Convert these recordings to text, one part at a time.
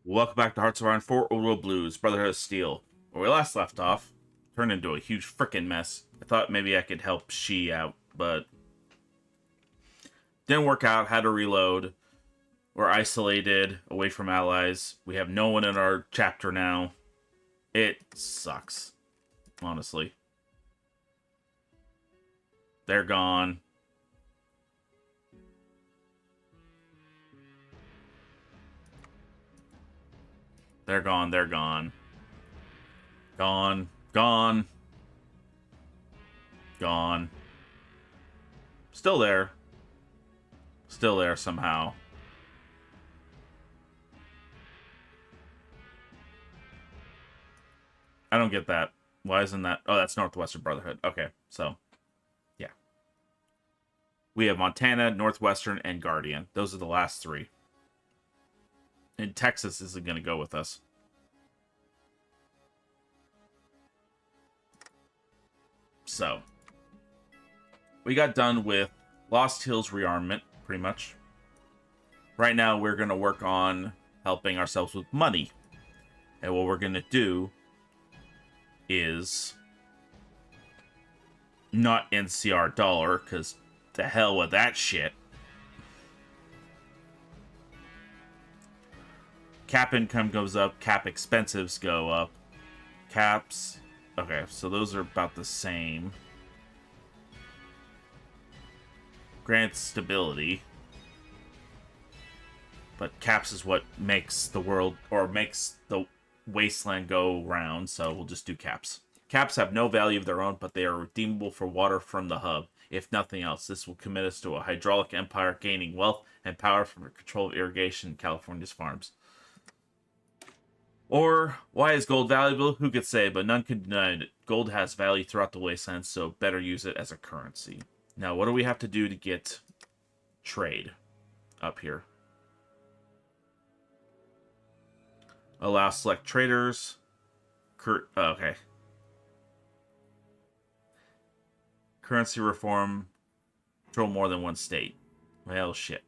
Welcome back to Hearts of Iron 4 Odo Blues, Brotherhood of Steel. Where we last left off, turned into a huge frickin' mess. I thought maybe I could help She out, but didn't work out, had to reload. We're isolated, away from allies. We have no one in our chapter now. It sucks, honestly. They're gone. They're gone, they're gone. Gone, gone, gone. Still there. Still there somehow. I don't get that. Why isn't that? Oh, that's Northwestern Brotherhood. Okay, so, yeah. We have Montana, Northwestern, and Guardian. Those are the last three. And Texas isn't going to go with us. So, we got done with Lost Hills rearmament, pretty much. Right now, we're going to work on helping ourselves with money. And what we're going to do is not NCR dollar, because to hell with that shit. Cap income goes up, cap expensives go up. Caps, okay, so those are about the same. Grants stability. But caps is what makes the world, or makes the wasteland go round, so we'll just do caps. Caps have no value of their own, but they are redeemable for water from the hub. If nothing else, this will commit us to a hydraulic empire gaining wealth and power from the control of irrigation in California's farms. Or, why is gold valuable? Who could say, but none can deny it. Gold has value throughout the wasteland, so better use it as a currency. Now, what do we have to do to get trade up here? Allow select traders. Okay. Currency reform. Control more than one state. Well, shit.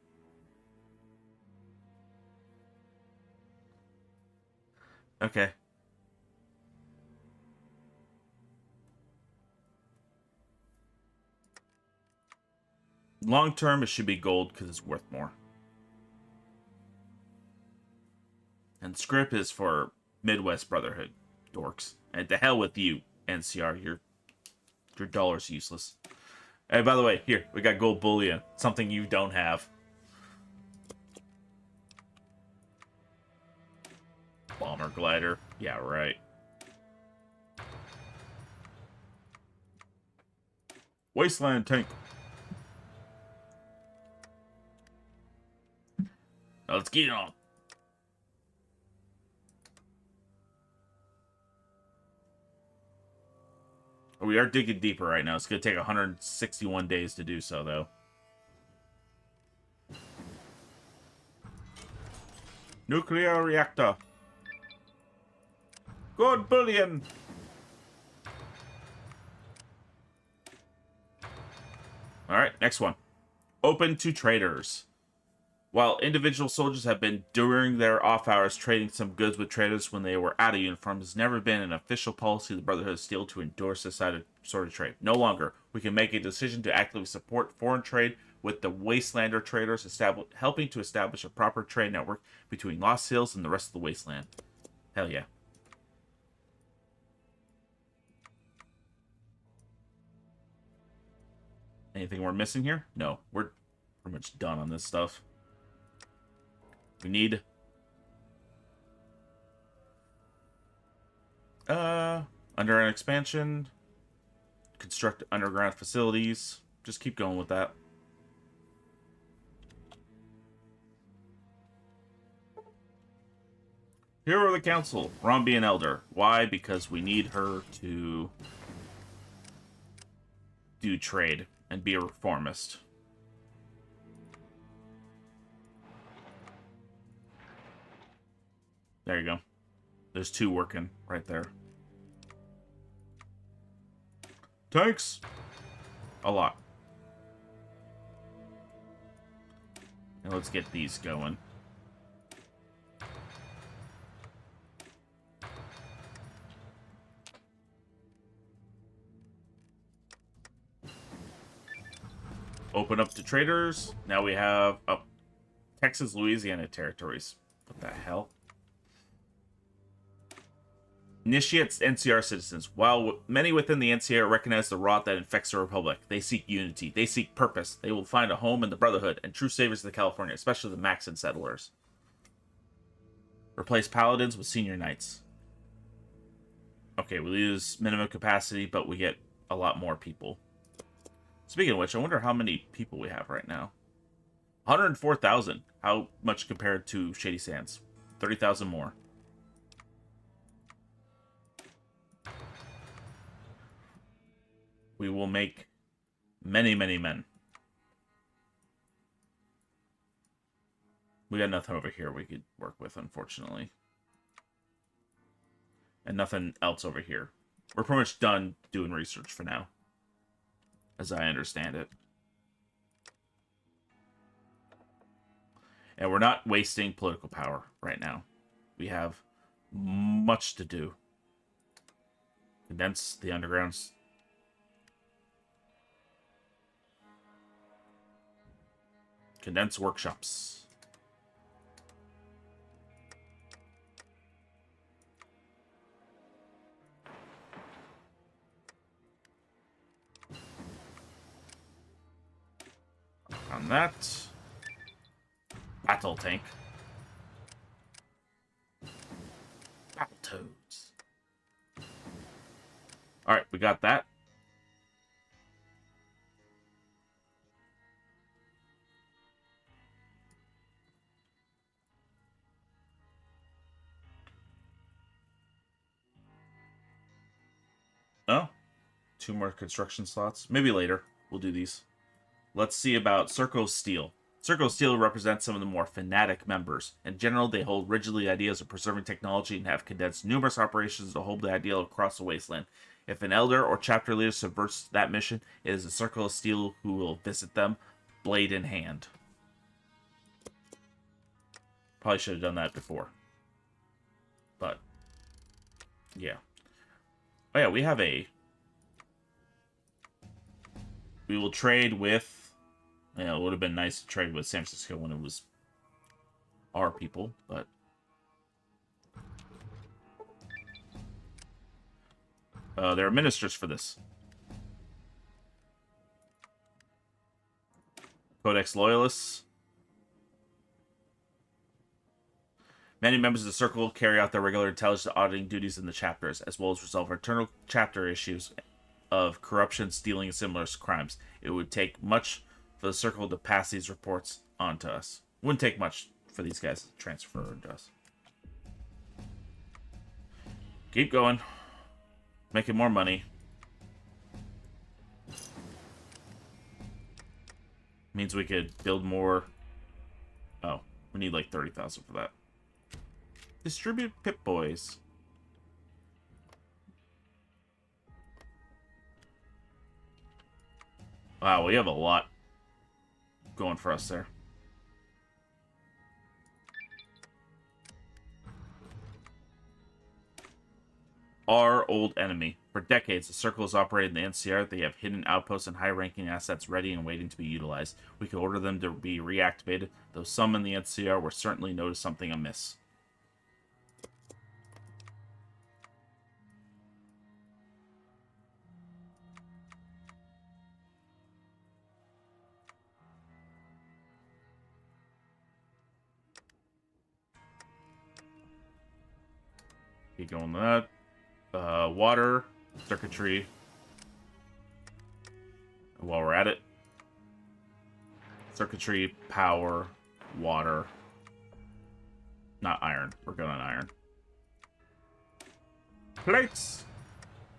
Okay. Long term, it should be gold because it's worth more. And script is for Midwest Brotherhood dorks. And to hell with you, NCR. Your dollar's useless. Hey, by the way, here, we got gold bullion. Something you don't have. Bomber glider. Yeah, right. Wasteland tank. Now let's get it on. We are digging deeper right now. It's going to take 161 days to do so, though. Nuclear reactor. Good bullion. Alright, next one. Open to traders. While individual soldiers have been, during their off hours, trading some goods with traders when they were out of uniform, has never been an official policy of the Brotherhood of Steel to endorse this sort of trade. No longer. We can make a decision to actively support foreign trade with the Wastelander traders, helping to establish a proper trade network between Lost Hills and the rest of the Wasteland. Hell yeah. Anything we're missing here? No. We're pretty much done on this stuff. We need under an expansion, construct underground facilities. Just keep going with that. Hero of the Council, Rombi and Elder. Why? Because we need her to do trade and be a reformist. There you go. There's two working right there. Tanks! A lot. And let's get these going. Open up to traders. Now we have Texas, Louisiana territories. What the hell? Initiates NCR citizens. While many within the NCR recognize the rot that infects the Republic, they seek unity. They seek purpose. They will find a home in the Brotherhood and true saviors of California, especially the Maxon settlers. Replace paladins with senior knights. Okay, we lose minimum capacity, but we get a lot more people. Speaking of which, I wonder how many people we have right now. 104,000. How much compared to Shady Sands? 30,000 more. We will make many, many men. We got nothing over here we could work with, unfortunately. And nothing else over here. We're pretty much done doing research for now, as I understand it. And we're not wasting political power right now. We have much to do. Condense the undergrounds. Condense workshops. On that. Battle tank. Battle toads. Alright, we got that. Oh. 2 more construction slots. Maybe later. We'll do these. Let's see about Circle of Steel. Circle of Steel represents some of the more fanatic members. In general, they hold rigidly ideas of preserving technology and have condensed numerous operations to hold the ideal across the wasteland. If an elder or chapter leader subverts that mission, it is the Circle of Steel who will visit them, blade in hand. Probably should have done that before. But, yeah. Oh yeah, we have a... We will trade with... Yeah, it would have been nice to trade with San Francisco when it was our people, but... there are ministers for this. Codex Loyalists. Many members of the Circle carry out their regular intelligence auditing duties in the chapters, as well as resolve internal chapter issues of corruption, stealing, and similar crimes. It would take much for the Circle to pass these reports on to us. Wouldn't take much for these guys to transfer to us. Keep going. Making more money. Means we could build more... Oh, we need like 30,000 for that. Distribute Pip-Boys. Wow, we have a lot going for us there. Our old enemy. For decades, the Circle has operated in the NCR. They have hidden outposts and high-ranking assets ready and waiting to be utilized. We could order them to be reactivated, though some in the NCR will certainly notice something amiss. Keep going with that. Water, circuitry. While we're at it, circuitry, power, water. Not iron. We're good on iron. Plates.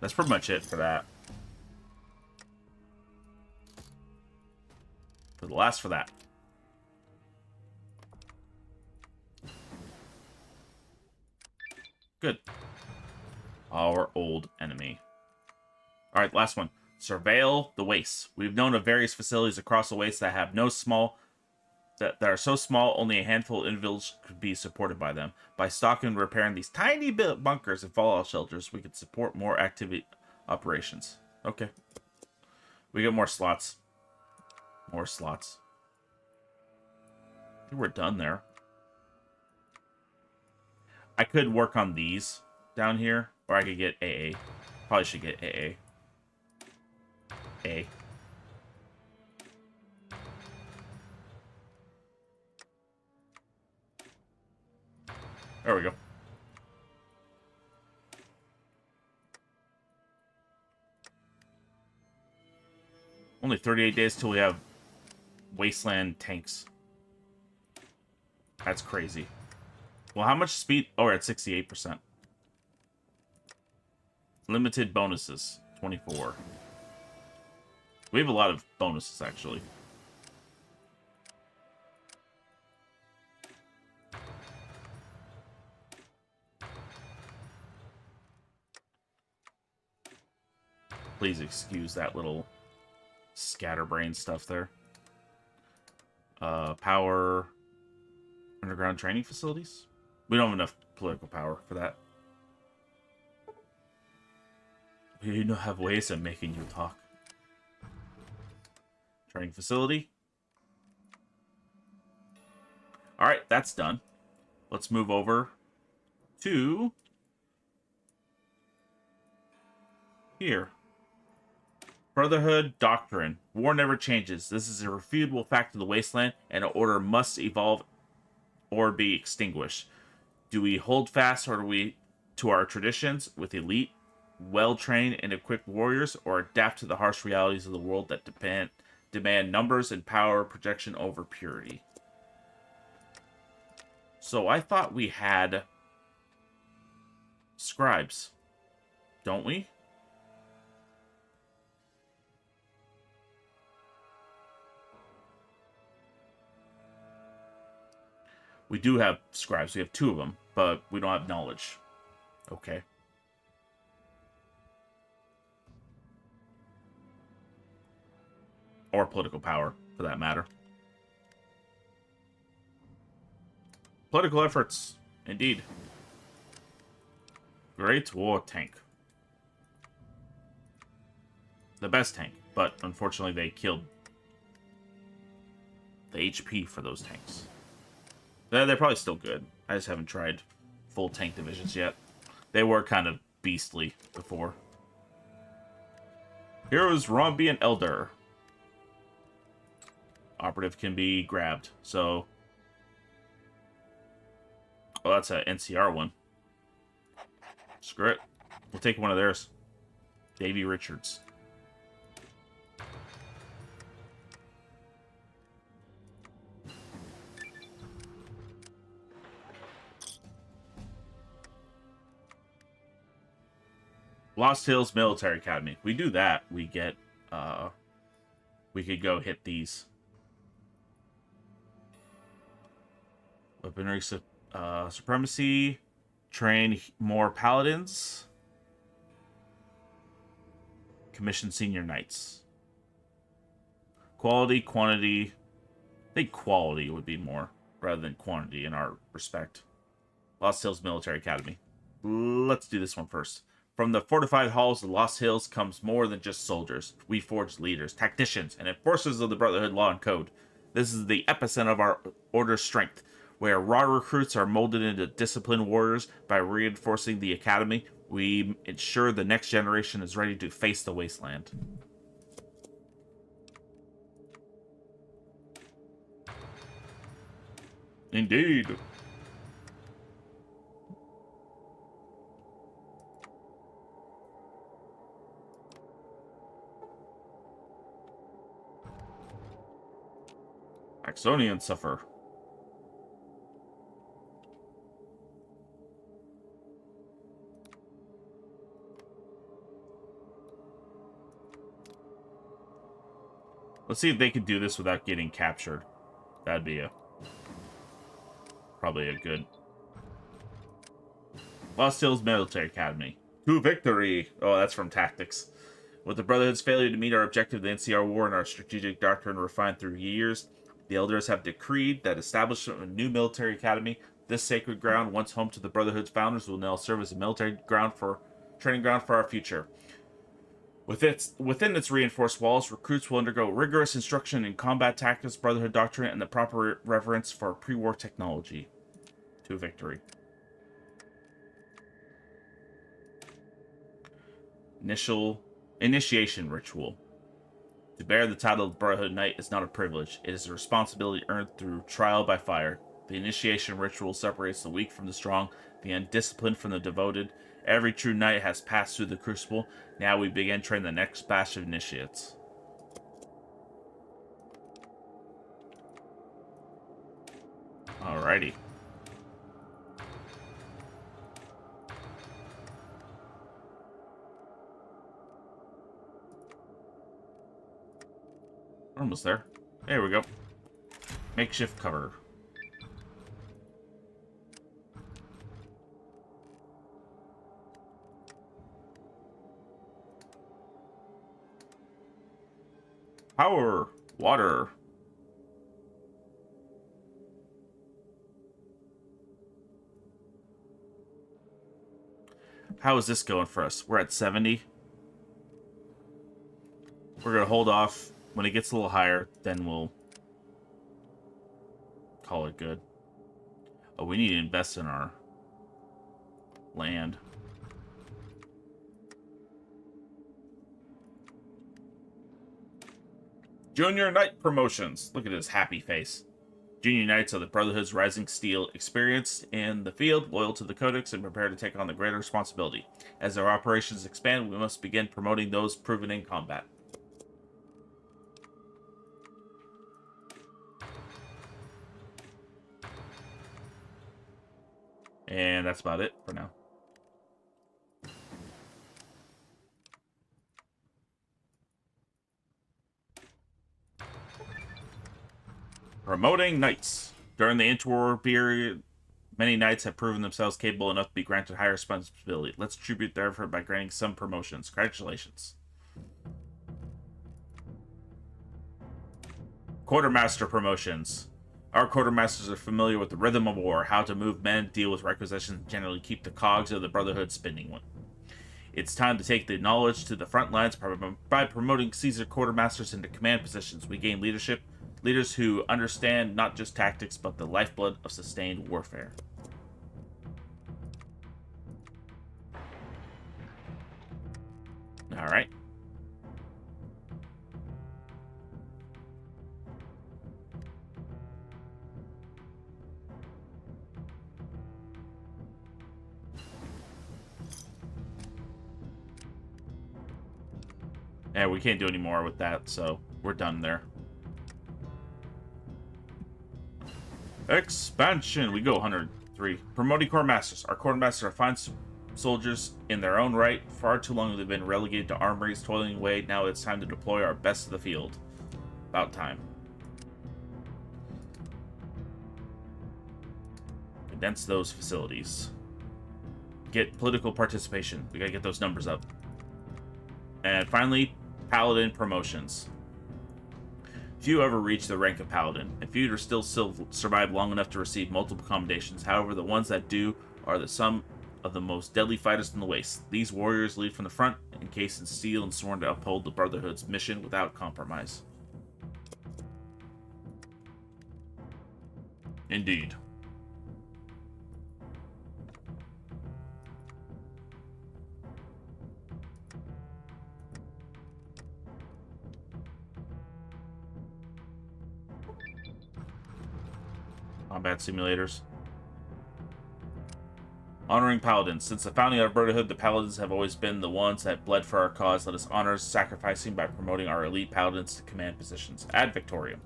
That's pretty much it for that. For the last for that. Good. Our old enemy. Alright, last one. Surveil the wastes. We've known of various facilities across the wastes that have no small... That are so small, only a handful of individuals could be supported by them. By stocking and repairing these tiny bunkers and fallout shelters, we could support more activity operations. Okay. We get more slots. More slots. I think we're done there. I could work on these down here, or I could get AA. Probably should get AA. A. There we go. Only 38 days till we have Wasteland tanks. That's crazy. Well, how much speed? Oh, we're at 68%. Limited bonuses. 24. We have a lot of bonuses, actually. Please excuse that little scatterbrain stuff there. Power... Underground training facilities? We don't have enough political power for that. We don't have ways of making you talk. Training facility. Alright, that's done. Let's move over to here. Brotherhood Doctrine. War never changes. This is a refutable fact of the Wasteland, and an order must evolve or be extinguished. Do we hold fast or do we to our traditions with elite, well-trained and equipped warriors, or adapt to the harsh realities of the world that demand numbers and power projection over purity? So I thought we had scribes, don't we? We do have scribes. We have 2 of them, but we don't have knowledge. Okay. Or political power, for that matter. Political efforts, indeed. Great War Tank. The best tank, but unfortunately they killed the HP for those tanks. They're probably still good. I just haven't tried full tank divisions yet. They were kind of beastly before. Heroes Rombi and Elder. Operative can be grabbed, so... Oh, that's an NCR one. Screw it. We'll take one of theirs. Davy Richards. Lost Hills Military Academy. We do that, we get, we could go hit these. Weaponry Supremacy. Train more Paladins. Commission Senior Knights. Quality, quantity. I think quality would be more, rather than quantity in our respect. Lost Hills Military Academy. Let's do this one first. From the fortified halls of the Lost Hills comes more than just soldiers. We forge leaders, tacticians, and enforcers of the Brotherhood law and code. This is the epicenter of our order's strength, where raw recruits are molded into disciplined warriors. By reinforcing the academy, we ensure the next generation is ready to face the wasteland. Indeed. Axonians suffer. Let's see if they can do this without getting captured. That'd be probably a good... Lost Hills Military Academy. To victory! Oh, that's from Tactics. With the Brotherhood's failure to meet our objective, the NCR War, and our strategic doctrine refined through years, the Elders have decreed that establishment of a new military academy, this sacred ground, once home to the Brotherhood's founders, will now serve as a military ground for training ground for our future. Within its reinforced walls, recruits will undergo rigorous instruction in combat tactics, Brotherhood doctrine, and the proper reverence for pre-war technology. To victory. Initiation ritual. To bear the title of Brotherhood Knight is not a privilege. It is a responsibility earned through trial by fire. The initiation ritual separates the weak from the strong, the undisciplined from the devoted. Every true knight has passed through the crucible. Now we begin training the next batch of initiates. Alrighty. We're almost there. There we go. Makeshift cover. Power. Water. How is this going for us? We're at 70. We're going to hold off. When it gets a little higher, then we'll call it good. Oh, we need to invest in our land. Junior Knight promotions. Look at his happy face. Junior Knights are the Brotherhood's rising steel, experienced in the field, loyal to the Codex, and prepared to take on the greater responsibility. As our operations expand, we must begin promoting those proven in combat. And that's about it for now. Promoting knights. During the interwar period, many knights have proven themselves capable enough to be granted higher responsibility. Let's tribute their effort by granting some promotions. Congratulations. Quartermaster promotions. Our quartermasters are familiar with the rhythm of war, how to move men, deal with requisitions, and generally keep the cogs of the Brotherhood spinning. It's time to take the knowledge to the front lines by promoting Caesar quartermasters into command positions. We gain leadership, leaders who understand not just tactics, but the lifeblood of sustained warfare. All right. Yeah, we can't do any more with that, so we're done there. Expansion. We go 103. Promoting Corps Masters. Our Corps Masters are fine soldiers in their own right. Far too long they've been relegated to armories, toiling away. Now it's time to deploy our best to the field. About time. Condense those facilities. Get political participation. We gotta get those numbers up. And finally, Paladin promotions. Few ever reach the rank of Paladin, and few are still survive long enough to receive multiple commendations. However, the ones that do are some of the most deadly fighters in the waste. These warriors lead from the front, encased in steel and sworn to uphold the Brotherhood's mission without compromise. Indeed. Combat simulators. Honoring Paladins. Since the founding of Brotherhood, the Paladins have always been the ones that bled for our cause. Let us honor sacrificing by promoting our elite Paladins to command positions. Ad Victoriam.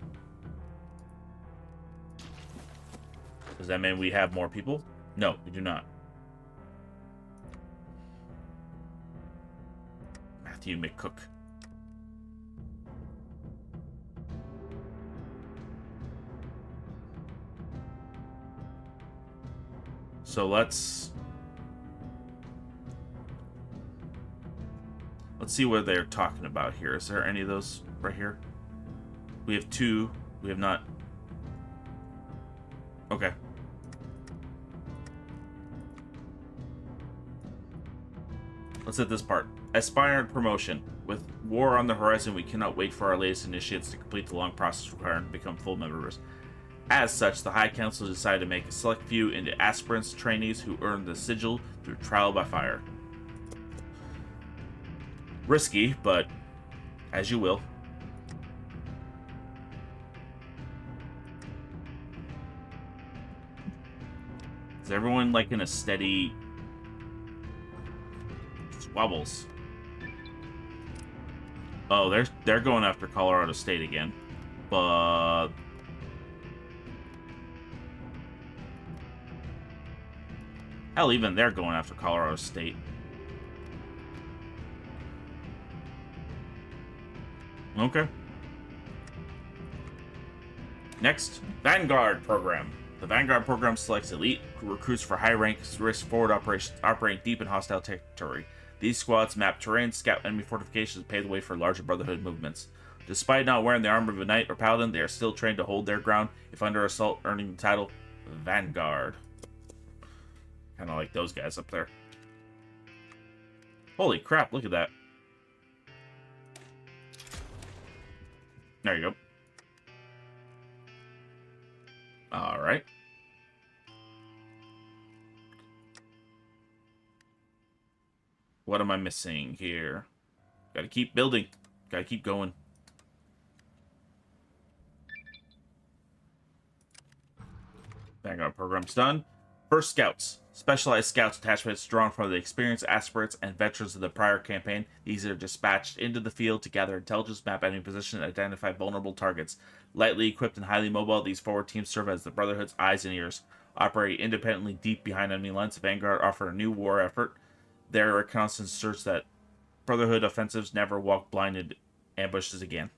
Does that mean we have more people? No, we do not. Matthew McCook. So let's see what they're talking about here. Is there any of those right here? We have two. We have not. Okay. Let's hit this part. Aspirant promotion. With war on the horizon, we cannot wait for our latest initiates to complete the long process required to become full members. As such, the High Council decided to make a select few into aspirants, trainees who earn the sigil through trial by fire. Risky, but as you will. Is everyone like in a steady wobbles? Oh, they're going after Colorado State again, but hell, even they're going after Colorado State. Okay. Next, Vanguard program. The Vanguard program selects elite recruits for high-rank risk-forward operations operating deep in hostile territory. These squads map terrain, scout enemy fortifications, and pave the way for larger Brotherhood movements. Despite not wearing the armor of a knight or paladin, they are still trained to hold their ground if under assault, earning the title Vanguard. Kind of like those guys up there. Holy crap, look at that. There you go. Alright. What am I missing here? Gotta keep building. Gotta keep going. Vanguard program's done. First, Scouts. Specialized Scouts attachments drawn from the experienced aspirants and veterans of the prior campaign. These are dispatched into the field to gather intelligence, map enemy position, and identify vulnerable targets. Lightly equipped and highly mobile, these forward teams serve as the Brotherhood's eyes and ears. Operate independently deep behind enemy lines, the Vanguard offer a new war effort. Their reconnaissance asserts that Brotherhood offensives never walk blinded ambushes again.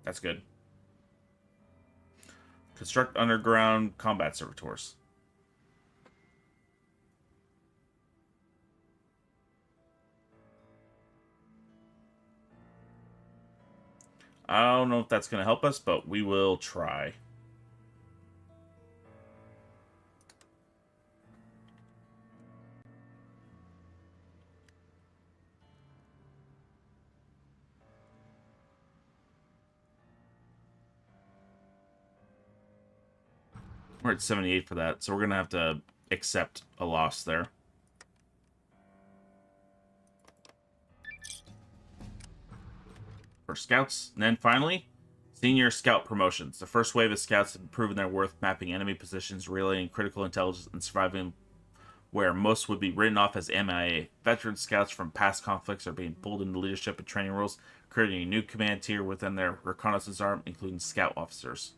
That's good. Construct underground combat servitors. I don't know if that's going to help us, but we will try. We're at 78 for that, so we're going to have to accept a loss there. For scouts. And then finally, senior scout promotions. The first wave of scouts have proven their worth mapping enemy positions, relaying critical intelligence, and surviving where most would be written off as MIA. Veteran scouts from past conflicts are being pulled into leadership and training roles, creating a new command tier within their reconnaissance arm, including scout officers.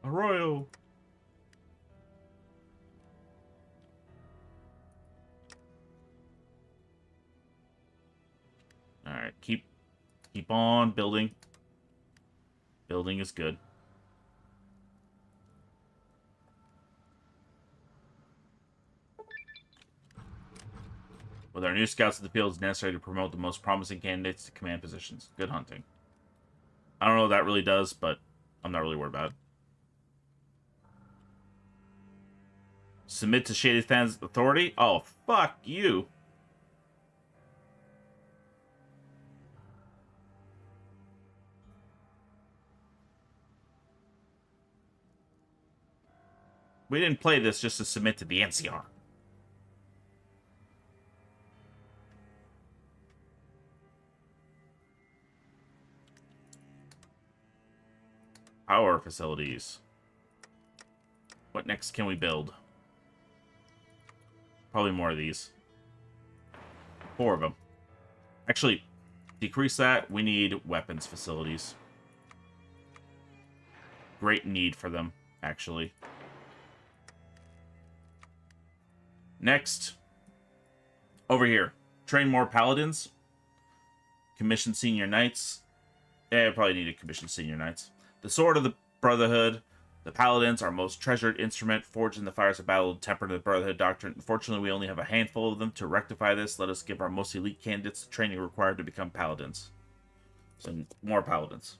Arroyo. Alright, keep on building. Building is good. With our new scouts in the field, it's necessary to promote the most promising candidates to command positions. Good hunting. I don't know what that really does, but I'm not really worried about it. Submit to Shady Than's authority? Oh, fuck you. We didn't play this just to submit to the NCR. Power facilities. What next can we build? Probably more of these. 4 of them. Actually, decrease that. We need weapons facilities. Great need for them, actually. Next. Over here. Train more paladins. Commission senior knights. Yeah, I probably need to commission senior knights. The Sword of the Brotherhood. The Paladins, our most treasured instrument, forged in the fires of battle and tempered the Brotherhood doctrine. Unfortunately, we only have a handful of them. To rectify this, let us give our most elite candidates the training required to become Paladins. So, more Paladins.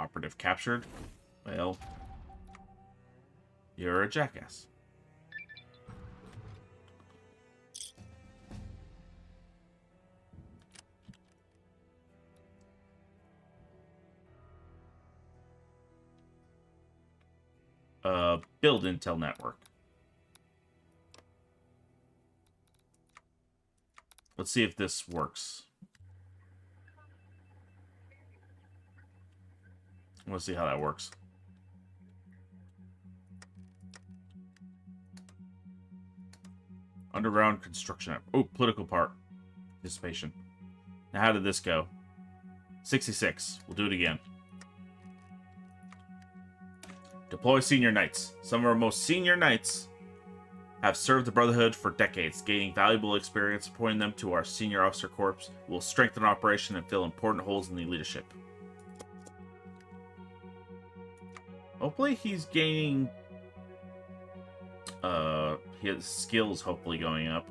Operative captured. Well, you're a jackass. Build intel network. Let's see if this works. Let's see how that works. Underground construction. Oh, political part. Participation. Now, how did this go? 66. We'll do it again. Deploy senior knights. Some of our most senior knights have served the Brotherhood for decades, gaining valuable experience. Appointing them to our senior officer corps will strengthen operation and fill important holes in the leadership. Hopefully he's gaining his skills hopefully going up.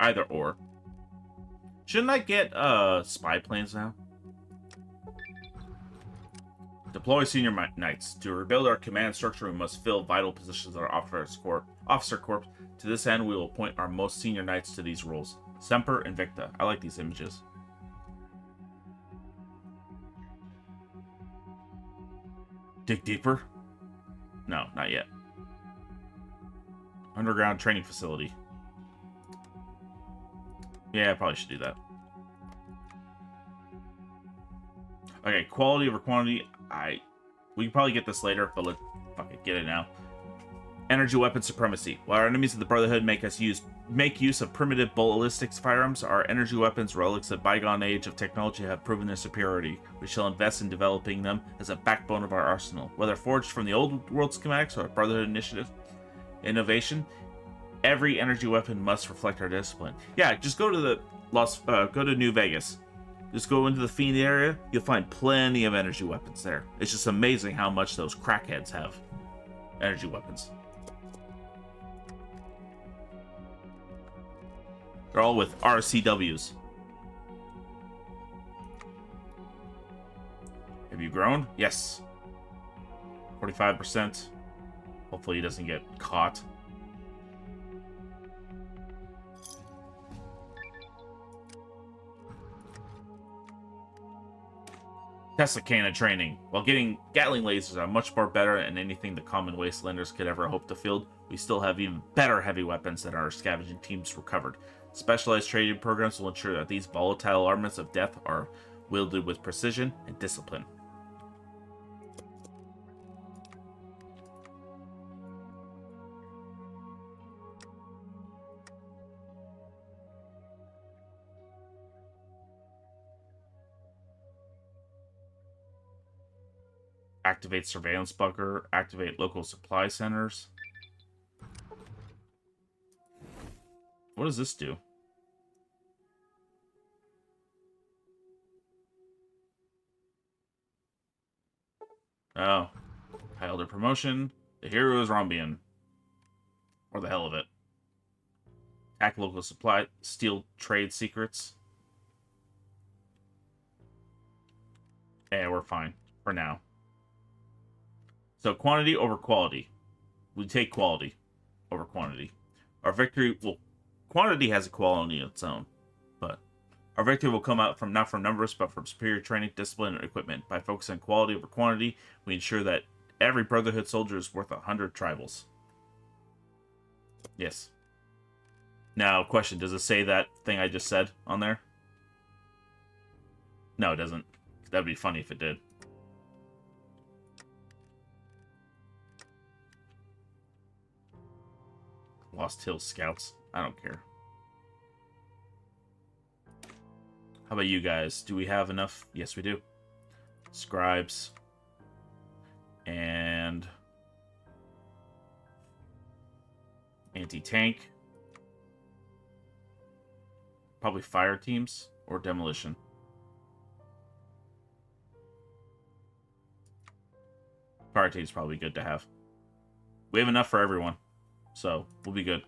Either or. Shouldn't I get spy planes now? Deploy senior knights. To rebuild our command structure, we must fill vital positions in our officer corps. To this end, we will appoint our most senior knights to these roles. Semper Invicta. I like these images. Dig deeper? No, not yet. Underground training facility. Yeah, I probably should do that. Okay, quality over quantity. We can probably get this later, but let's fucking get it now. Energy weapon supremacy. While our enemies of the Brotherhood make use of primitive ballistics firearms, our energy weapons, relics of bygone age of technology, have proven their superiority. We shall invest in developing them as a backbone of our arsenal. Whether forged from the old world schematics or Brotherhood initiative innovation, every energy weapon must reflect our discipline. Yeah, just go to go to New Vegas. Just go into the Fiend area, you'll find plenty of energy weapons there. It's just amazing how much those crackheads have energy weapons. They're all with RCWs. Have you grown? Yes. 45%. Hopefully he doesn't get caught. Tesla cannon training. While getting Gatling lasers are much more better than anything the common wastelanders could ever hope to field, we still have even better heavy weapons that our scavenging teams recovered. Specialized training programs will ensure that these volatile armaments of death are wielded with precision and discipline. Activate surveillance bunker. Activate local supply centers. What does this do? Oh. High promotion. The hero is Rombian. Or the hell of it. Attack local supply. Steal trade secrets. Yeah, we're fine. For now. So quantity over quality. We take quality over quantity. Our victory will... Quantity has a quality of its own. But our victory will come out from not from numbers, but from superior training, discipline, and equipment. By focusing on quality over quantity, we ensure that every Brotherhood soldier is worth 100 tribals. Yes. Now, question. Does it say that thing I just said on there? No, it doesn't. That'd be funny if it did. Lost Hills Scouts. I don't care. How about you guys? Do we have enough? Yes, we do. Scribes. And... anti-tank. Probably fire teams. or demolition. Parity is probably good to have. We have enough for everyone, so we'll be good.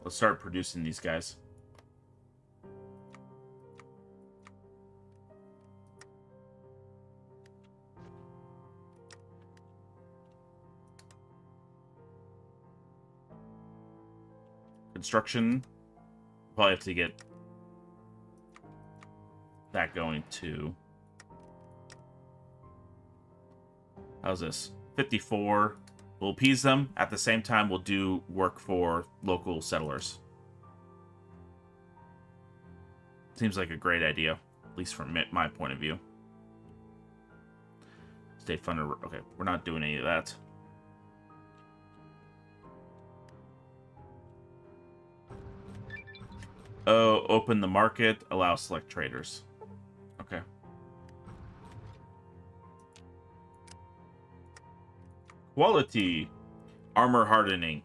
Let's start producing these guys. Construction. Probably have to get that going too. How's this? 54. We'll appease them. At the same time, we'll do work for local settlers. Seems like a great idea, at least from my point of view. State funder. Okay, we're not doing any of that. Oh, open the market. Allow select traders. Okay. Quality. Armor hardening.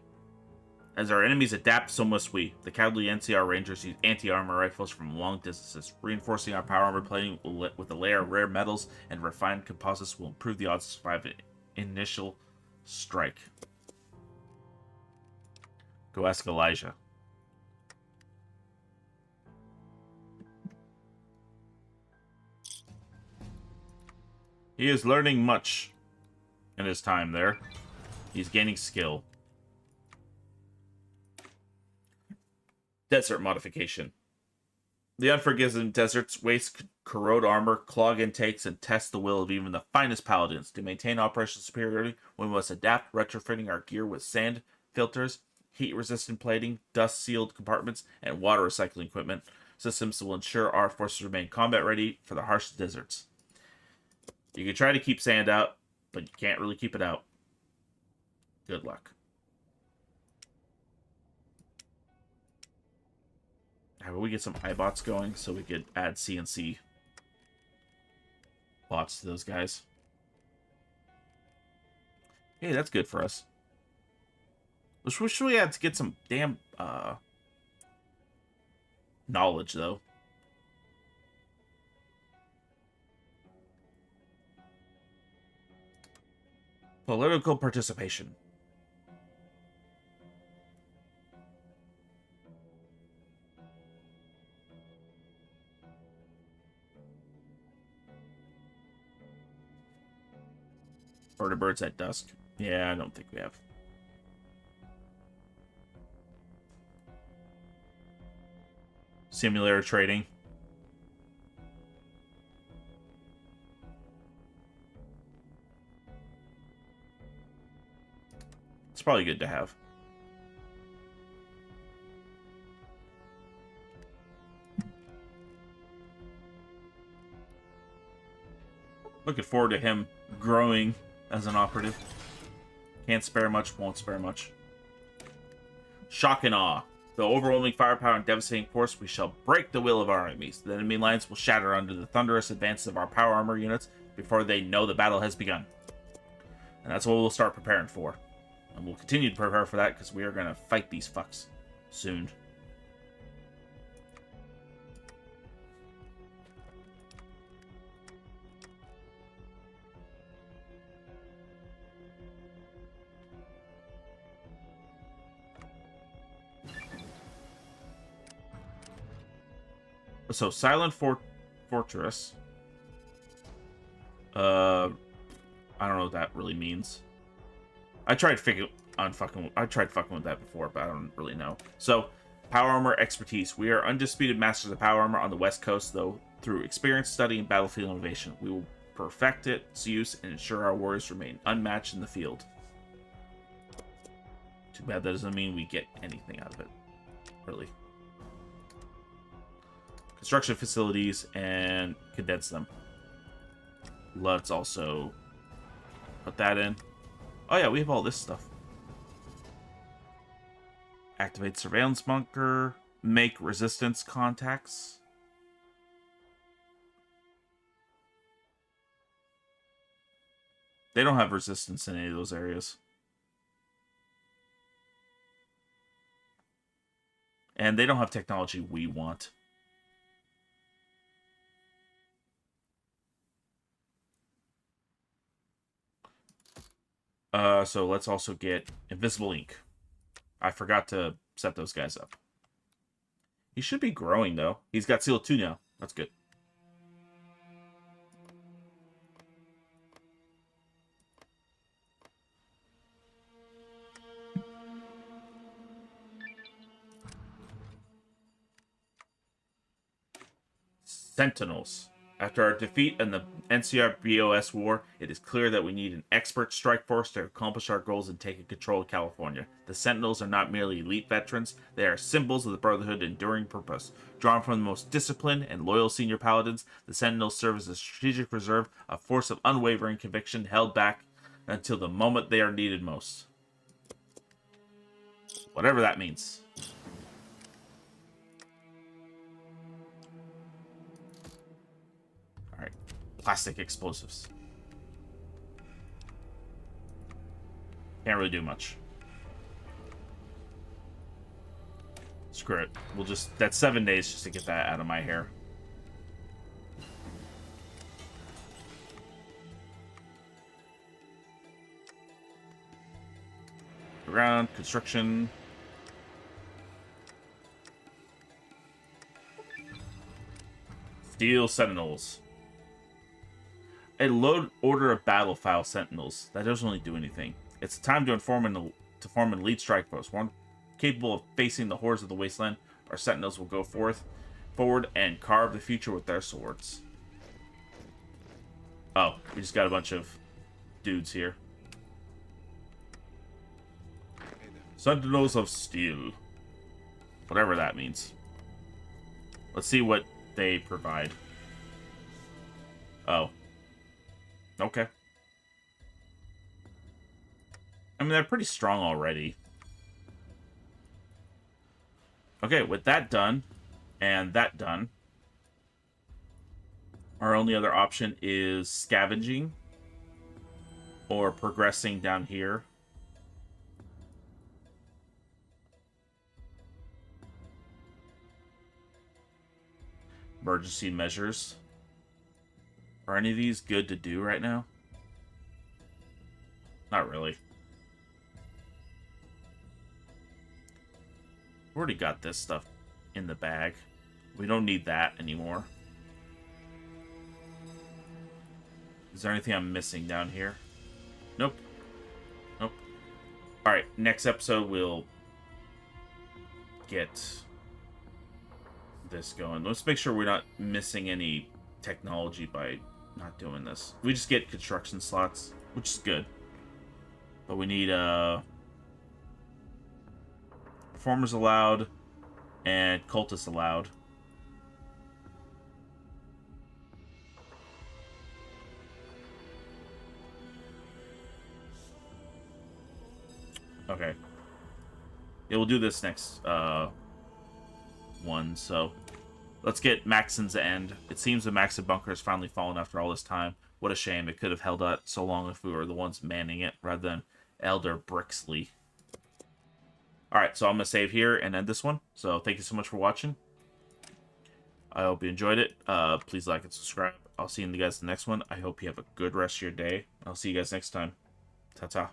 As our enemies adapt, so must we. The cavalry NCR Rangers use anti-armor rifles from long distances. Reinforcing our power armor plating with a layer of rare metals and refined composites will improve the odds to survive an initial strike. Go ask Elijah. He is learning much in his time there. He's gaining skill. Desert modification. The unforgiving deserts waste, corrode armor, clog intakes, and test the will of even the finest paladins. To maintain operational superiority, we must adapt, retrofitting our gear with sand filters, heat-resistant plating, dust-sealed compartments, and water recycling equipment. Systems will ensure our forces remain combat-ready for the harsh deserts. You can try to keep sand out, but you can't really keep it out. Good luck. How about we get some iBots going so we could add CNC bots to those guys? Hey, that's good for us. Wish we had to get some damn knowledge, though. Political participation. Birds at dusk. Yeah, I don't think we have. Simulator trading. It's probably good to have. Looking forward to him growing as an operative. Can't spare much, won't spare much. Shock and awe. The overwhelming firepower and devastating force, we shall break the will of our enemies. The enemy lines will shatter under the thunderous advances of our power armor units before they know the battle has begun. And that's what we'll start preparing for. And we'll continue to prepare for that because we are going to fight these fucks soon. So, Silent Fortress. I don't know what that really means. I tried fucking with that before, but I don't really know. So, power armor expertise. We are undisputed masters of power armor on the West Coast, though, through experience, study, and battlefield innovation. We will perfect its use and ensure our warriors remain unmatched in the field. Too bad that doesn't mean we get anything out of it. Really. Construction facilities and condense them. Let's also put that in. Oh yeah, we have all this stuff. Activate surveillance bunker. Make resistance contacts. They don't have resistance in any of those areas. And they don't have technology we want. So let's also get invisible ink. I forgot to set those guys up. He should be growing, though. He's got Seal 2 now. That's good. Sentinels. After our defeat in the NCR-BOS war, it is clear that we need an expert strike force to accomplish our goals and take control of California. The Sentinels are not merely elite veterans, they are symbols of the Brotherhood's enduring purpose. Drawn from the most disciplined and loyal senior paladins, the Sentinels serve as a strategic reserve, a force of unwavering conviction held back until the moment they are needed most. Whatever that means. Plastic explosives. Can't really do much. Screw it. We'll just... That's 7 days just to get that out of my hair. Ground, construction. Steel Sentinels. A load order of battle file Sentinels. That doesn't really do anything. It's time to form an elite strike force. One capable of facing the horrors of the wasteland. Our Sentinels will go forward and carve the future with their swords. Oh, we just got a bunch of dudes here. Sentinels of Steel. Whatever that means. Let's see what they provide. Oh. Okay. I mean, they're pretty strong already. Okay, with that done, and that done, our only other option is scavenging or progressing down here. Emergency measures. Are any of these good to do right now? Not really. We already got this stuff in the bag. We don't need that anymore. Is there anything I'm missing down here? Nope. Nope. Alright, next episode we'll get this going. Let's make sure we're not missing any technology by not doing this. We just get construction slots, which is good. But we need performers allowed and cultists allowed. Okay. Yeah, we'll do this next one, so let's get Maxon's End. It seems the Maxon bunker has finally fallen after all this time. What a shame. It could have held out so long if we were the ones manning it, rather than Elder Brixley. Alright, so I'm going to save here and end this one. So thank you so much for watching. I hope you enjoyed it. Please like and subscribe. I'll see you guys in the next one. I hope you have a good rest of your day. I'll see you guys next time. Ta-ta.